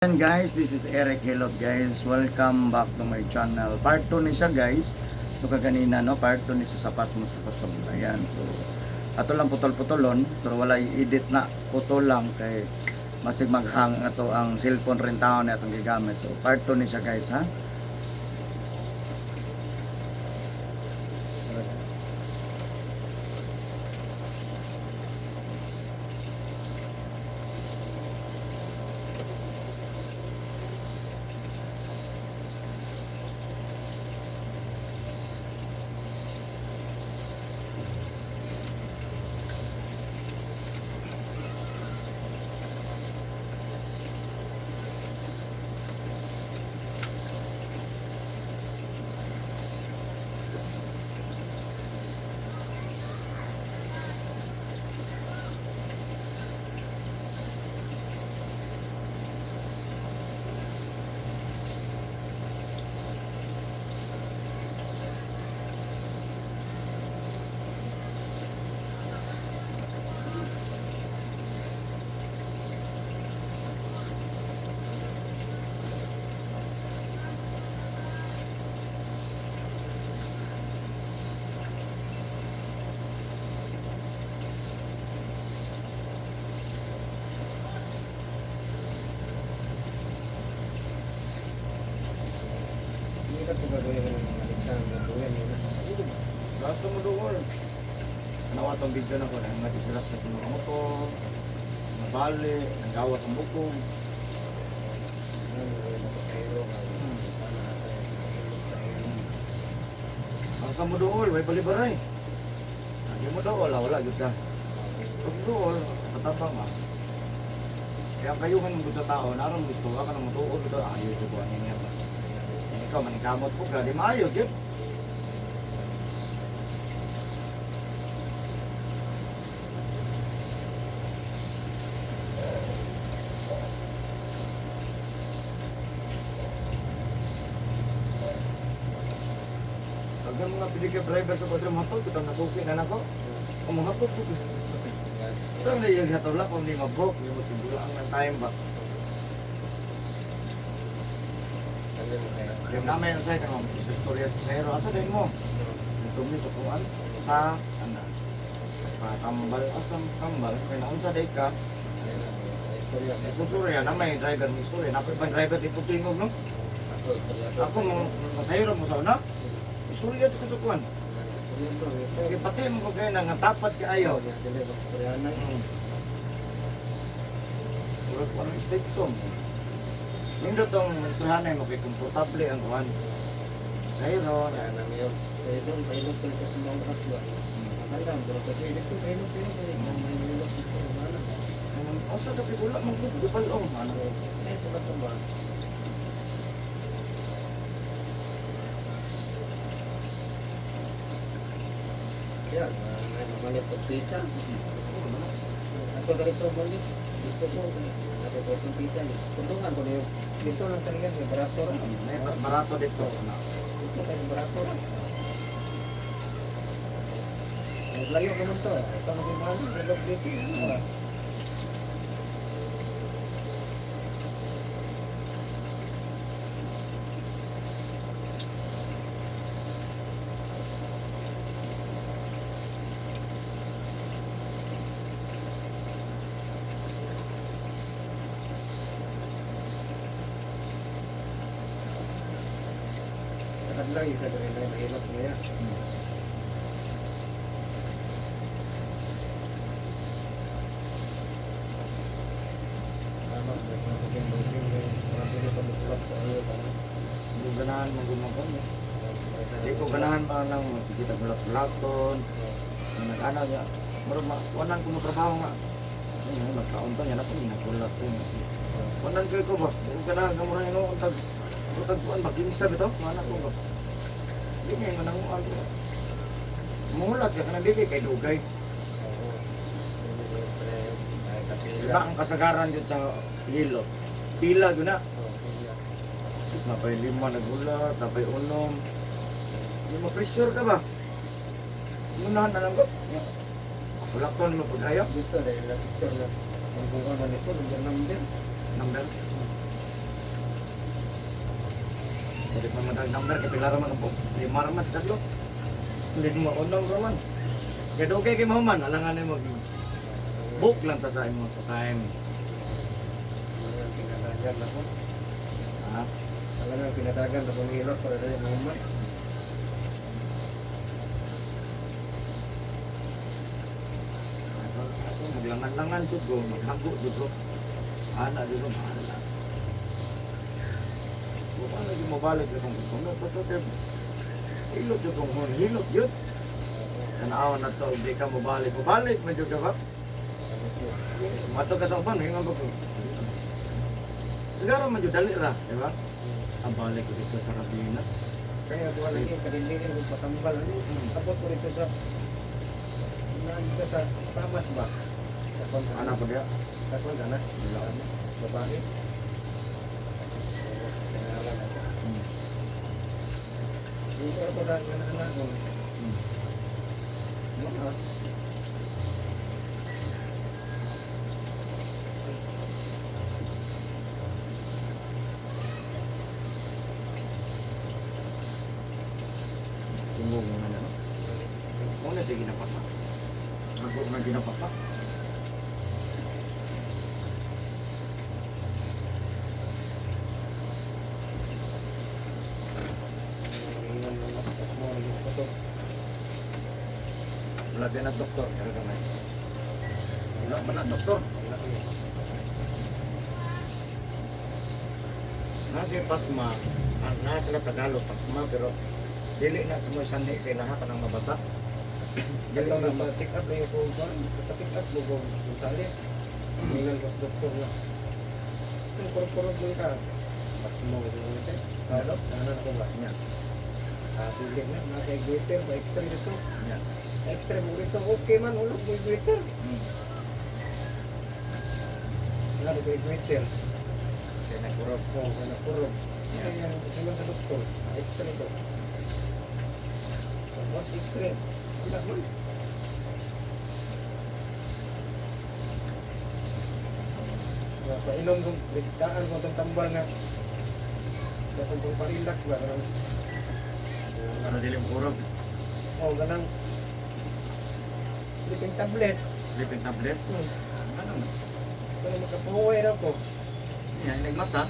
And guys, this is Eric. Hello guys, welcome back to my channel. Part 2 ni siya guys. So kaganina no, part 2 ni siya sa Pasmos sa Ayan. So ato lang putol-putolon, pero wala i-edit na, putol lang kay masig maghang ato ang cellphone rin taon na atong gigamit. So part 2 ni siya guys ha. Ito gagawin ko ng mga isang gagawin yun. Last mo doon. Nawa tong video na ko na matisilas sa mga motor, nabali, nagawa sa bukong. Ano gagawin ako sa hero nga. Paano natin ilog sa hero. Ang sa mo doon, may balibaray. Hindi mo daw, wala yun ka. Pag doon, matabang ha. Kaya kayo man mo sa tao, naroon gusto ka na matuod ito, ayaw ito buwan niya ba. Ikaw, manikamot ko ka, di maayo, yun. Pagka mga piligya driver sa padre motor, kita nasuki na nako. Kung mga hatod ko, saan na yung hatod lang kung di mabok, yung matibulaan ng time ba? Yung namin yung sa'yo, kung istorya sa hero, asa din mo? Ito mo sa kuwan, sa, ano, kambal, asam kambal, kaya naunsa day ka, istorya na may driver mo istorya, napit pa driver dito tingog, no? Ako mo, sa hero mo sa una, istorya ito ko sa kuwan. Kaya pati mo ko kayo nang tapat ka ayaw. Urot ko ng state ko. Hindi itong istoryahan mo kay komportable ang kuwan. Sa hero, asa ka pigula mong gupalong. Yan, malit ang pisa. Ako ganito malit. Dito po, ako po ang pisa. Tuntungan ko na yung dito lang sa liyan, may barato rin. May mas barato dito. Dito kasi barato rin. Naglayo ko nito. Ito magiging naglag dito. Kadang yung kadang mahirap niya. Tama, magiging marami na pamutulak ko ayaw ka na. Hindi ganahan mo gumawa mo. Hindi ko ganahan pa lang. Sige, tagulat-gulaton. Nag-ano niya. Wanan ko mo trabaho nga. Nagkaunta niya na po. Nagulat ko. Wanan kayo ko ba? Hindi ko ganahan ka muna yung tagpuan. Makinisab ito. Mana ko ba? Hindi nga yung nanguan ko. Mulat ka na bigay kay Dugay. Diba ang kasagaran dyan sa hilo? Pila doon na. Sus, napay 5 nagulat, napay 6. Hindi ma-pressure ka ba? Unahan na lang ko. Wala ko naman pag-ayaw. Dito dahil dito na ang bunga na nito, nandiyan lang din. Number? Pwede pa madag number, kaya pila raman po. 5 raman sa tatlo. 5 unong raman. Kaya doon kayo kay Mahuman, alangan mo. Book lang ta sa imo sa time. Pinadagan na po. Ha? Talagang pinadagan na po ng hilot para rin naman. Ako maglangan-langan jud ko, maghago jud ko. Ana jud ko, ana. Kung ano yung mabalik na kung gusto mo, basta kayo, hilot jud kong hon, hilot jud. Tanawan na to, hindi ka mabalik, medyo ka ba? Mato ka sa upan, hingan ba ko? Sigara man jud dali ra, di ba? Ang balik ko dito sa kabina. Kaya ako lagi kadiligan kung patambal. Tapos ko dito sa nandito sa Spamas ba? Tapos Anak ko dia. Tapos na. Babae. Dito ako na anak ko. Ano? Tunggu nga na, no? Muna siya ginapasa. Ako nga ginapasa. Wala din ang doktor, kaya kamay. Wala ba na doktor? Nasa pasma, nasa sila Tagalog pasma, pero dili na sumoy sandi sila ha kanang mabasa. Dili na ma-check up na yung kung saan. Pa-check up mo kung salis. Tingnan ko sa doktor na. Kung kurkurog mo ka, mas mo ito yung isa. Ano? Ano na ko ba? Nya, Pilig na, maka-glitter, pa-extra dito. nya. Extra mo rito, okay man, ulog mo yung glitter. Wala mo yung glitter. Kaya nagkurog. Oo, kaya napurog. Kaya yan, tingnan sa doktor, extra ito. What's extra? Wala man. Painom kong restaan ko itong tambal nga. Katong kong parelax ba? Ano dili mo kurog? Oo, ganang sleeping tablet. Sleeping tablet. Ano na? Kaya makapahuway na ko. Nya, nagmata.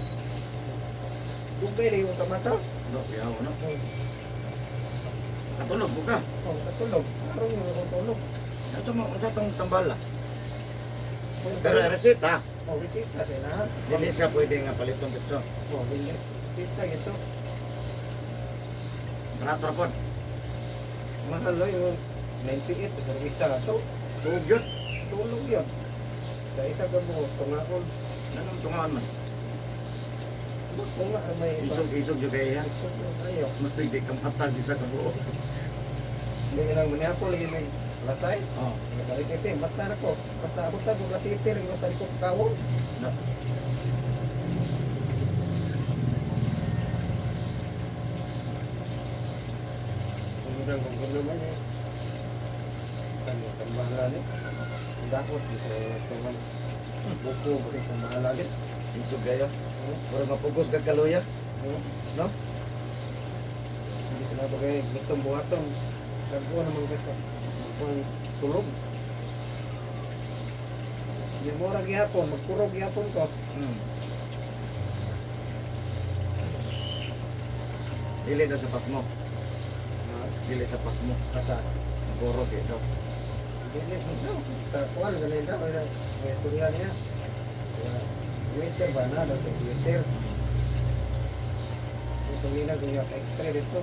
Dugay na yung kamata. Do, yaw, no? Katulog ko ka. Oo, katulog. Araw yung akong tulog. Ano sa tong tambala? Pero resita. Oo, bisita sa inahan. Dili siya pwede nga paliton bitso. Oo, bisita ito. Trapon. Mahal o yung 98 sa isa ito. Tugog yun. Tulog yun. Sa isa ka mo, tungakon. Anong tungahan man? Kung nga may iba. Isog-isog yung kaya yan. Isog yung kayo. Mas hindi ka matag sa kabuo. Hindi ka nang maniapol, yun may lasais. Oh. Nagalis ito, mata na ko. Basta abot na, kung lasiti rin, basta di ko kawon. No. Kemudian kung gulo man eh. Tambahan eh. Dakot, sa tungan. Buko, kasi kung maalagit. Isog kayo. Para mapugos ka kaluya. No? Hindi sila bagay gustong buhaton. Nagbuha naman gusto. Kung tulog. Yung mura gihapon, magkurog gihapon ko. Dili na sa pasmo. Dili sa pasmo. Kasa. Nagurog ito. Hindi, no. Sa kuwan, ganun na. May istorya niya. Twitter ba na? Daw Twitter. Ito nila kung yung extra dito.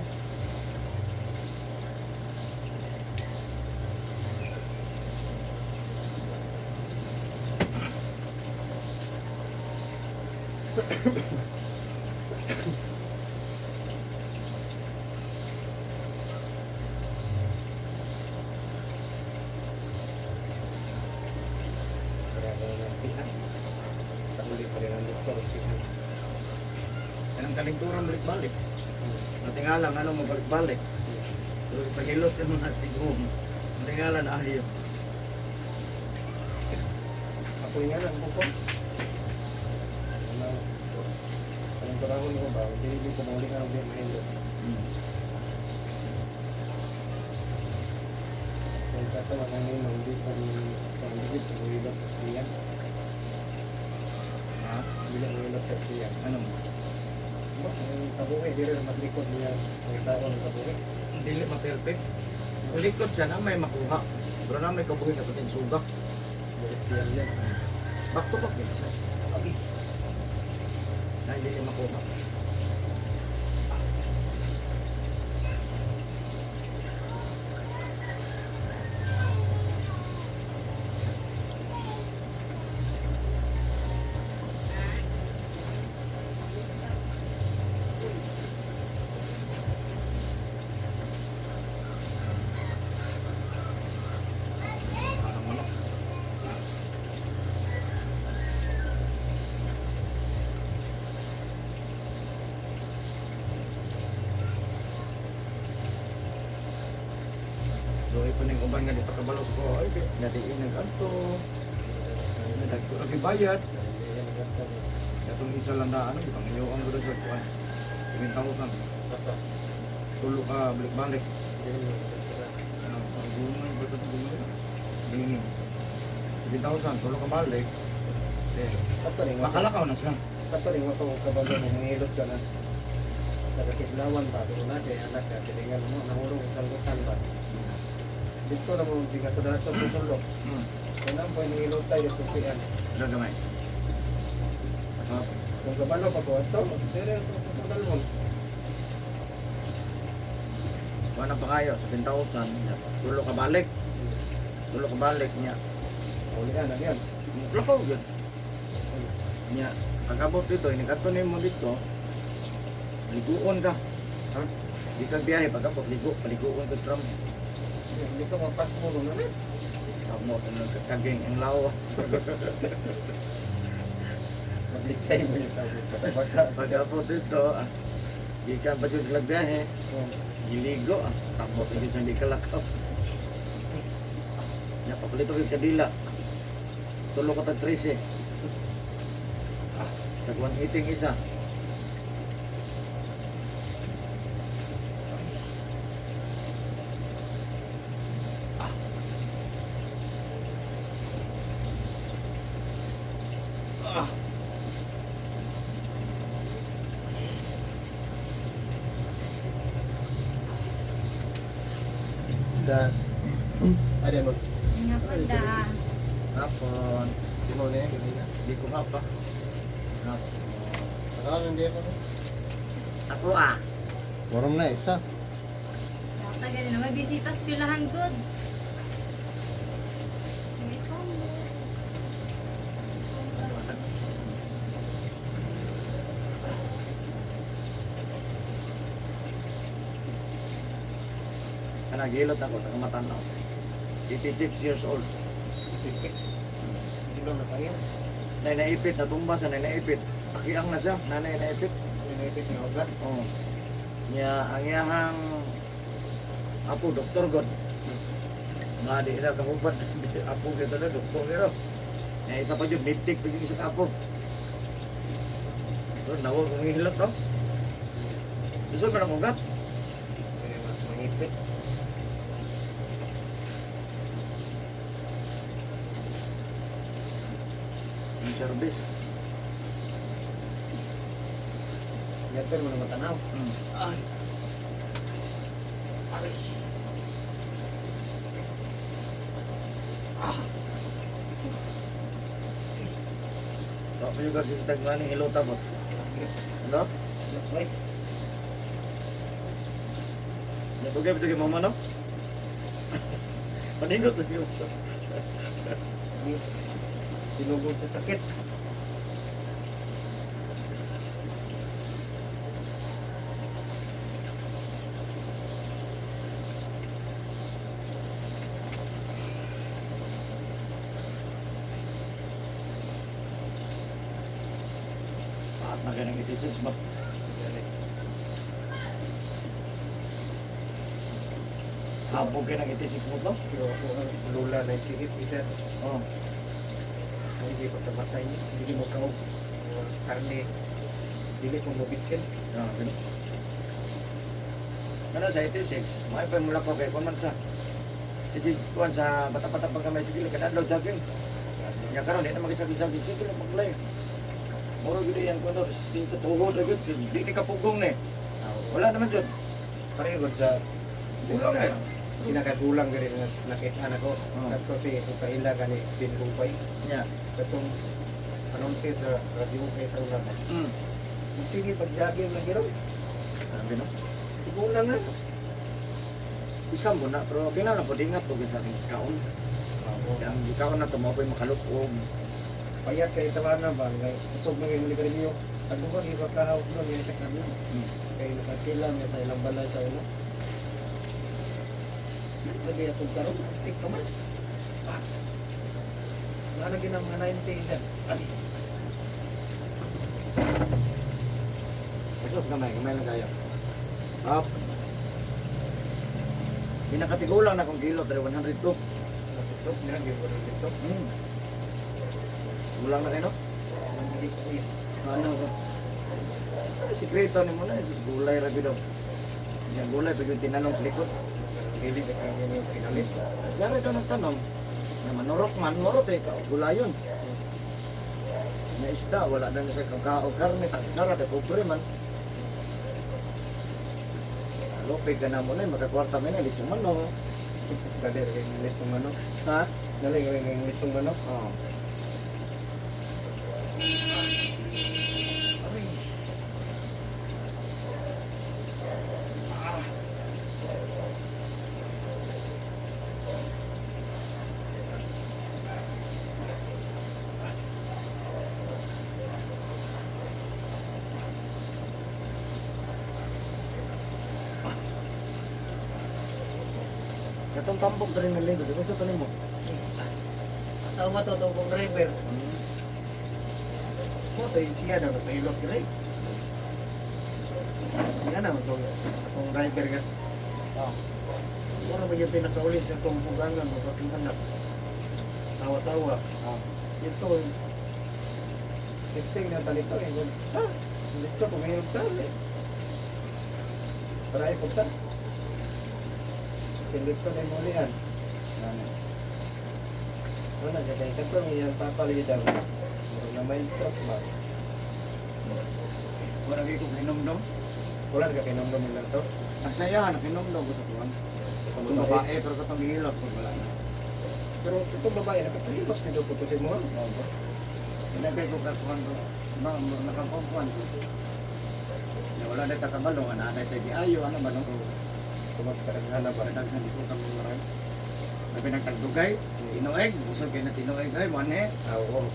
Kaya ko nanti na. Takuli pa rin ang doktor. Anong kalinturan balik-balik. Natingalan, ano mo balik-balik. Pero pag-ilot ka mga stigum. Natingalan, ayaw. Ako nga lang buko. Ang turahon ko ba, hindi ko mauling ang di mahilo. Hmm. Kaya katawa ng ngayon, hindi ko pang-digit, pang-hilot sa tiyan. Ha? Hindi lang hilot sa tiyan. Ano? Ang tabuhi, di rin mas likod niya ang tao ng tabuhi. Dili ma-perfect. Ang likod siya na may makuha. Pero na may kabuhi na patin suga. Bilis tiyan yan. Back to back din siya. Okay. Na hindi niya makuha. Parang wala. Doy pa ning uban nga di pagkabalos ko ay dati nag-anto. Nagko lagi bayad. Katong isa lang na ano, ibang iyo ang gusto sa kuan. 7,000. Basta. Tulo ka balik-balik. Ano, ang gulong ba ito gulong? Dingin. 7,000 tulo ka balik. Eh, Katuling, makalakaw na siya. katuling mo itong kabalo mo, mangilot ka na. Sa kakitlawan ba, doon na siya, anak ka, silingan mo, nahulong sa lutan ba. Dito na mo, di ka ito na ito sa sulok. Kaya na po, nangilot tayo dito piyan. Ano gamay? Ah, Kung kabalo pa po, ito, dire ito, kabalo mo. wala pa kayo, 7,000. Tulo ka balik. Tulo ka balik niya. Ulihan, ano yan? Lakaw yun. Niya, pagkabot dito, inikato mo dito, liguon ka. Ha? Di ka biyahe, pagkabot, paliguon ka drum. Dito mapas mo doon, ano? Samo, kaging ang lawa. Mabliktay mo yung tawag, basa-basa. Pagkabot dito, di ka ba dito sila biyahe, giligo, samo, hindi siya di ka lakaw. Niya, papalito ka kadila. Tulo ko tag 13. Tag 180 isa. Da. Ada mo. Nga po da. Hapon. Si mo na yan, kanina. Di ko hapa. Hapon. Nakakan hindi ako. Ako ah. Waram na isa. Tagal na may bisita sa pilahan good. Kanagilot ako, taga-Matanaw. 86 years old. 56. Kilo na tayo. Naipit, natumba sa naipit. Akiang na siya, naipit. Pinipit nga ugat. Oh. Niya, ang iyahang apo, Dr. God. Nga di na kahubad. Apo kita na, doktor nila. Nga isa pa dyan, mitik, paging isa ka apo. So, nawag kong ihilot to. Gusto ba ng ugat? Kaya mas mangipit. Yung service. Yater mo na matanaw. Ay. Aray. Tapos yung kasi tagmani hilota boss. Ano? Wait. Natugay ba ito kay mama no? Paningot na yun. Tinugol sa sakit. Taas na kayo ng 86 ba? Habog kayo ng 86 mo to? Pero ako ang lula 98 meter. Oo. Hindi pa tamatay niya. Hindi mo kaog. Karne. dili ko mobitsin. Ah, gani. Kana sa 86, may pa mula ko kay kuman sa sige kuan sa bata-bata pa kamay sige kada adlaw jogging. Ya karon di na makisag-jogging sige lang maglay. Moro gid yang kuno resistance sa tuhod agad di ka pugong ni. Wala naman jud. Pareho gud sa Kulang eh. pinakagulang gani nga nakita na ko. Oh. Kadto si kaila gani din kumpay. Nya. Katong anonsi sa radio kay sa ulan. Mm. Sige pag-jogging lagi ron. Sabi no. Gulang na. Isang mo na pero kailangan po dingat po sa ating kaon. Yang kaon na to mo pa makalupog. Payat kay tawana ba ngay usog na kay muli niyo. Ako ba iba ka hawak no sa kami. Kay nakakila may sa ilang balay sa ulo. Lagi atong karon tik ka man. Wala lagi ng mga 90 yan. Kasos kamay lang kayo. Up. Pinakatigulang na kong kilo pero 102. Tutok na gyud ko dito. Gulang na kayo no? Ano ko? Sa sikreto ni mo na isus gulay ra bidaw. Yang gulay pag yung tinanong sa likod. Dili ka kanya yung pinalit. Siya rin ka nagtanong. Na manurok man, morot eh, gulayon. Na isda, wala na sa kakao karne, takisara, kay pobre man. Lopig ka na mo na, magkakwarta mo na, litsong manong. Dali kay litsong manok. Ha? Dali kay litsong manok. Oo. Katong tambok na rin ng linggo, di ba sa tanim mo? Asawa to tong driver. Mo to siya na to ilok kire. Yan na to akong driver ka. Oo. Wala ba yung pinakaulit sa akong pugangan mo pating anak. Sawa-sawa. Oo. Ito testing na talito eh. Litso kung ngayon ta eh. Para ipunta. Silit ko na yung mulian. Wala siya kaya kato yung papalitan. Murag na may stroke ba? Wala kayo kong hinumdum. Wala ka kinamdam mo lang to. Ang sayahan, hinumdum ko sa tuwan. Kung babae, pero katong hilot ko wala na. Pero itong babae, nakatahilot nito po to si mo. Pinagay ko kakuhan ko. Nakakuhan ko. Na wala na kakabalo, ananay tayo di ayo, ano ba no? Tumas ka naghana ba? Kadaghan dito kang mga rice. Na pinagtagdugay, tinueg, busog kayo na tinueg, ay mane. Oo.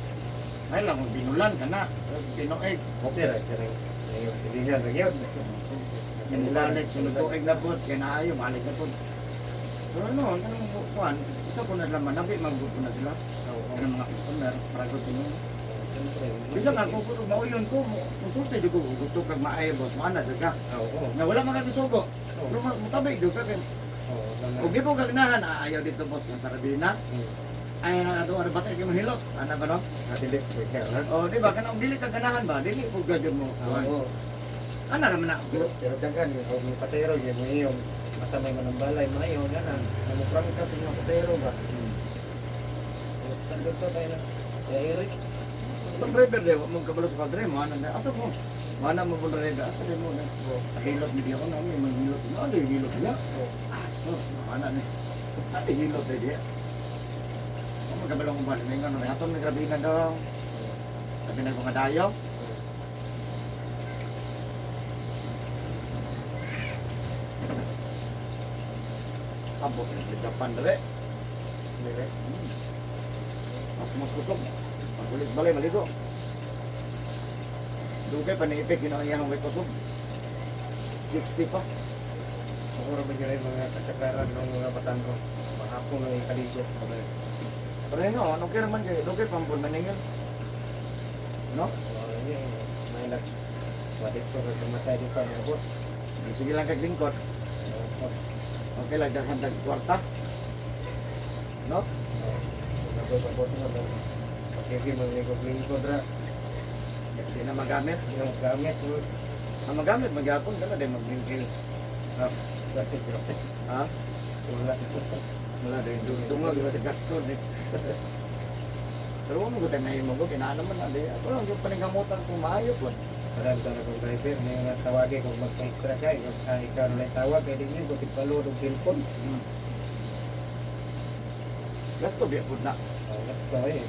Ay lang, kung binulan ka na, tinueg. Okay ra, kaya yung silihan na yun. Yung balik, sunod tuig na po, kaya naayo, balik na po. Pero ano, anong kuhan, isa po na lang manabi, mag-good po na sila. Ang mga customer, para ko tinong. Siyempre. Bisa nga, kung mauyon ko, konsulte dyan ko, kung gusto kag maayo, boss, mana dyan ka. Oo. Na wala makakasugo. Pero mutabay dyan ka, kaya Oo. kung di po kagnahan, ayaw dito boss, kang sarabina. Ay na ato ano batay kay mahilot. Ana ba no? Dili ko kaya na. Oh, di ba kanang dili ka ganahan ba? Dili ko gadyon mo. Oo. Ana naman na. Pero dagan yung mga pasayro yung mo yung masamay man ang balay mayo nga na. Namuprang ka pag mga pasayro ba? Tandot to tayo na. Kaya Eric. Pag driver de, mo kabalo sa kadre mo ana na. Asa mo? Mana mo pala reda asa de mo na. Hilot mi di ako na may hilot. Ano hilot niya? Asos, ana ni. Ate hilot de dia. Mo kabalo mo ba ni ngano na aton ni grabe na daw. Sabi na ko nga dayo. Sabot ni Japan dere. Dire. Mas kusog. Pagulis balay maligo. Dugay pa naipik yun ang iyang may kusog. 60 pa. Ako ra ba diri mga kasagaran ng mga batan ko. Mahapon na yung kaligo. Pero yun o, anong kira man kayo? Dugay pampun maningil. No? May lag. Wadit so kamatay di pa niabot. Sige lang kag lingkod. Okay lang, daghan kwarta. No? Nabot-abot mo. Pagkiki mo lingkod ra. Hindi na magamit. Yung gamit mo. Ang magamit, magyapon ka na, di magbingkil. Ah, dati grabe. Ha? Wala. Wala din, dungag, wala din gaston eh. Pero ano ko tayo mahimo ko, kinaan naman na, di. Ako lang yung paningkamutan kung maayo po. Parang ito na kong driver, may nga tawagin kung magpa-extra ka, ikaw na tawag, kaya din yun, kung tipalo ng cellphone. Gasto biya po na. Basta eh.